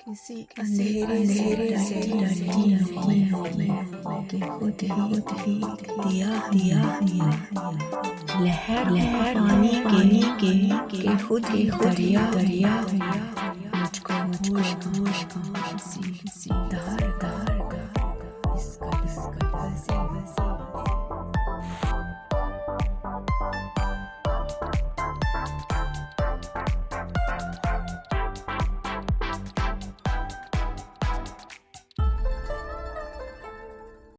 किसी अंधेरे से डरती नहीं कि खुद ही दिया लहर पानी के खुद ही दरिया मुझको सी धार